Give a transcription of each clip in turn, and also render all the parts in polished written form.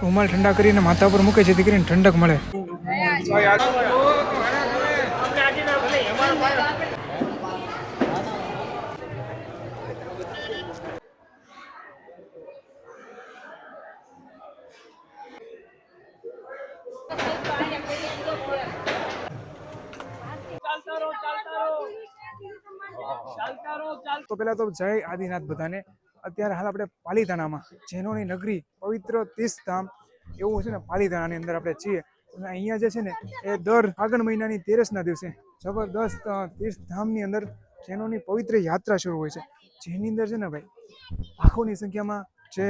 રૂમાલ ઠંડા કરીને માથા પર મૂકે જેથી કરીને ઠંડક મળે. તો પેલા તો જય આદિનાથ બધાને. અત્યારે હાલ આપણે પાલીતાણામાં જૈનોની નગરી પવિત્ર તીર્થધામ એવું છે ને પાલીતાણાની અંદર આપણે છીએ. અને અહીંયા જે છે ને એ દર ફાગણ મહિનાની 13ના દિવસે જબરદસ્ત તીર્થધામની અંદર જૈનોની પવિત્ર યાત્રા શરૂ હોય છે. જેની અંદર છે ને ભાઈ લાખોની સંખ્યામાં જે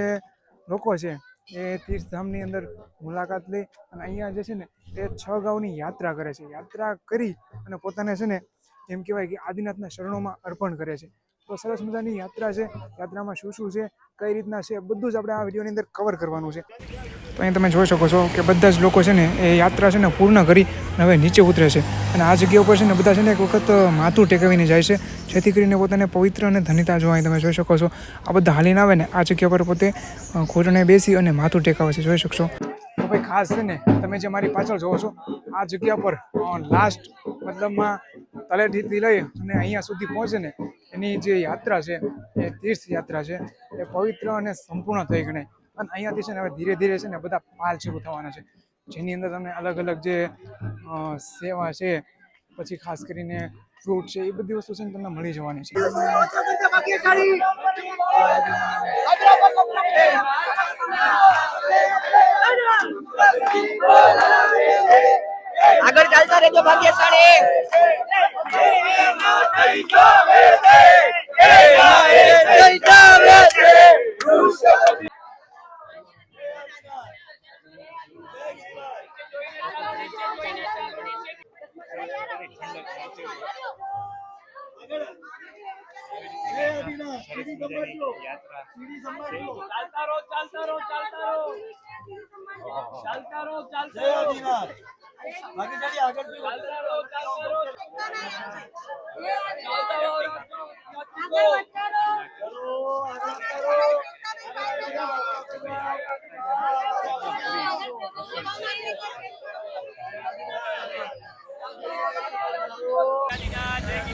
લોકો છે એ તીર્થધામની અંદર મુલાકાત લે અને અહીંયા જે છે ને એ 6 ગાંવની યાત્રા કરે છે. યાત્રા કરી અને પોતાને છે ને એમ કહેવાય કે આદિનાથના શરણોમાં અર્પણ કરે છે. તો સરસ મજાની યાત્રા છે. યાત્રામાં શું શું છે, કઈ રીતના છે, બધું જ આપણે આ વિડીયોની અંદર કવર કરવાનું છે. તો અહીં તમે જોઈ શકો છો કે બધા જ લોકો છે ને એ યાત્રા છે ને પૂર્ણ કરી હવે નીચે ઉતરે છે. અને આ જગ્યા ઉપર છે ને બધા છે ને એક વખત માથું ટેકવીને જાય છે જેથી કરીને પોતાને પવિત્ર અને ધન્યતા જોવા. અહીં તમે જોઈ શકો છો આ બધા હાલીને આવે ને આ જગ્યા પર પોતે ઘોડણે બેસી અને માથું ટેકાવે છે. જોઈ શકશો. તો ભાઈ ખાસ છે ને તમે જે મારી પાછળ જોવો છો આ જગ્યા પર લાસ્ટ મતલબમાં તલેટીથી લઈ અને અહીંયા સુધી પહોંચે ને એની જે યાત્રા છે એ તીર્થ યાત્રા છે એ પવિત્ર અને સંપૂર્ણ થઈ ગણાય. અને અહીંયાથી છે ને હવે ધીરે ધીરે છે ને બધા પાલ શરૂ થવાના છે જેની અંદર તમને અલગ અલગ જે સેવા છે પછી ખાસ કરીને ફ્રૂટ છે એ બધી વસ્તુ છે ને તમને મળી જવાની છે. આગળ ચાલતા રહેજો ભાગ્યશાળી.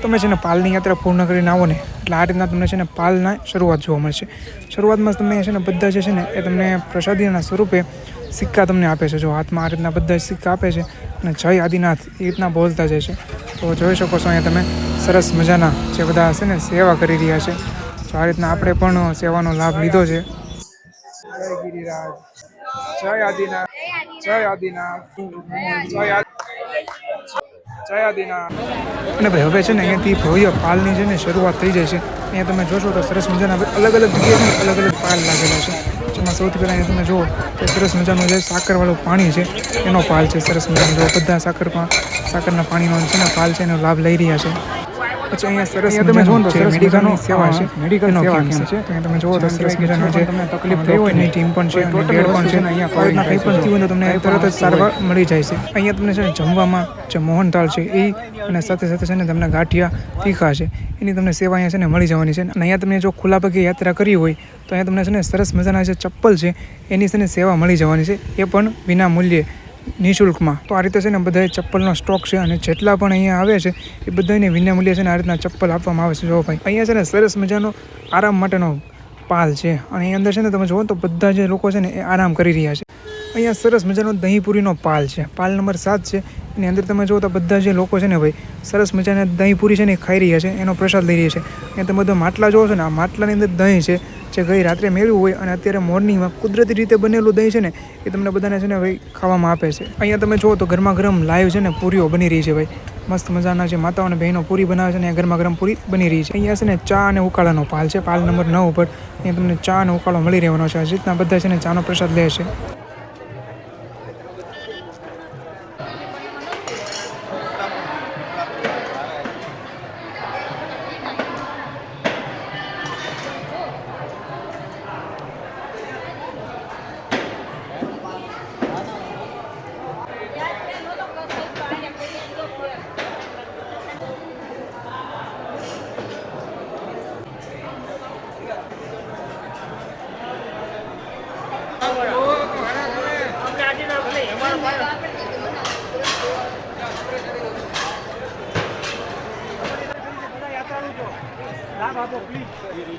તમે છે ને પાલની યાત્રા પૂર્ણ કરીને આવો ને એટલે આ રીતના તમને છે ને પાલના શરૂઆત જોવા મળશે. શરૂઆતમાં તમે છે ને બધા જે છે ને એ તમને પ્રસાદીના સ્વરૂપે સિક્કા તમને આપે છે. જો હાથમાં આ રીતના બધા સિક્કા આપે છે અને જય આદિનાથ એ રીતના બોલતા જાય છે. તો જોઈ શકો છો અહીંયા તમે સરસ મજાના જે બધા છે ને સેવા કરી રહ્યા છે. તો આ રીતના આપણે પણ સેવાનો લાભ લીધો છે. જય ગિરિરાજ, જય આદિનાથ, જય આદિનાથ, જય આદિનાથ. અને ભાઈ હવે છે ને અહીંયાથી ભવ્ય પાલની છે ને શરૂઆત થઈ જાય છે. અહીંયા તમે જોશો તો સરસ મજાના અલગ અલગ જગ્યાએ અલગ અલગ પાલ લાગેલા છે. જેમાં સૌથી પહેલાં અહીંયા તમે જુઓ તો સરસ મજાનું જે સાકરવાળું પાણી છે એનો પાલ છે. સરસ મજાનું જો બધા સાકરના પાણીનો છે ને પાલ છે એનો લાભ લઈ રહ્યા છે. પછી અહીંયા સરસ તમે જુઓ તો મેડિકલની સેવા છે, મેડિકલ કેમ્પ છે. અહીંયા તમે જુઓ તો સરસ મજાનો જે તકલીફ થઈ હોય એની ટીમ પણ છે અને બેડ પણ છે. અહીંયા કોઈના કંઈ પણ થયું હોય તો તમને તરત જ સારવાર મળી જાય છે. અહીંયા તમને છે ને જમવામાં જે મોહનથાળ છે એ અને સાથે સાથે છે ને તમને ગાંઠિયા તીખા છે એની તમને સેવા અહીંયા છે ને મળી જવાની છે. અને અહીંયા તમે જો ખુલ્લા પગે યાત્રા કરી હોય તો અહીંયા તમને છે ને સરસ મજાના જે ચપ્પલ છે એની છે ને સેવા મળી જવાની છે, એ પણ વિના મૂલ્યે નિઃશુલ્કમાં. તો આ રીતે છે ને બધા ચપ્પલનો સ્ટોક છે અને જેટલા પણ અહીંયા આવે છે એ બધાને વિનામૂલ્યે છે ને આ રીતના ચપ્પલ આપવામાં આવે છે. જો ભાઈ અહીંયા છે ને સરસ મજાનો આરામ માટેનો પાલ છે અને અહીં અંદર છે ને તમે જુઓ તો બધા જે લોકો છે ને એ આરામ કરી રહ્યા છે. અહીંયા સરસ મજાનો દહીંપુરીનો પાલ છે, પાલ નંબર 7 છે. એની અંદર તમે જુઓ તો બધા જે લોકો છે ને ભાઈ સરસ મજાના દહીંપુરી છે ને એ ખાઈ રહ્યા છે, એનો પ્રસાદ લઈ રહ્યા છે. અહીંયા તમે બધા માટલા જોવો છો ને આ માટલાની અંદર દહીં છે જે ગઈ રાત્રે મેળવ્યું હોય અને અત્યારે મોર્નિંગમાં કુદરતી રીતે બનેલું દહીં છે ને એ તમને બધાને છે ને ભાઈ ખાવામાં આપે છે. અહીંયા તમે જુઓ તો ગરમા ગરમ લાઈવ છે ને પૂરીઓ બની રહી છે ભાઈ. મસ્ત મજાના જે માતાઓ અને બહેનો પૂરી બનાવે છે ને અહીંયા ગરમા ગરમ પૂરી બની રહી છે. અહીંયા છે ને ચા અને ઉકાળાનો પાલ છે, પાલ નંબર 9 ઉપર. અહીંયા તમને ચા અને ઉકાળો મળી રહેવાનો છે. આ રીતના બધા છે ને ચાનો પ્રસાદ લે છે.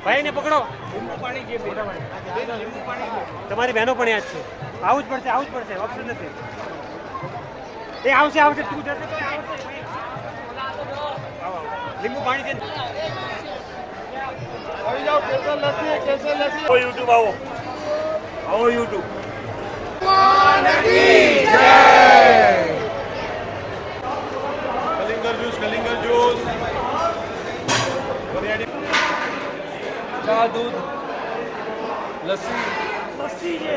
ભાઈને પકડો. તમારી બહેનો પણ યાદ છે. આવું જ પડશે ઓપ્શન નથી. એ આવશે તું જશે તો આવશે. લીંબુ પાણી છે. યુટ્યુબ આવો યુટ્યુબ. કલિંગર જ્યુસ ચા દૂધ લસ્સી છે.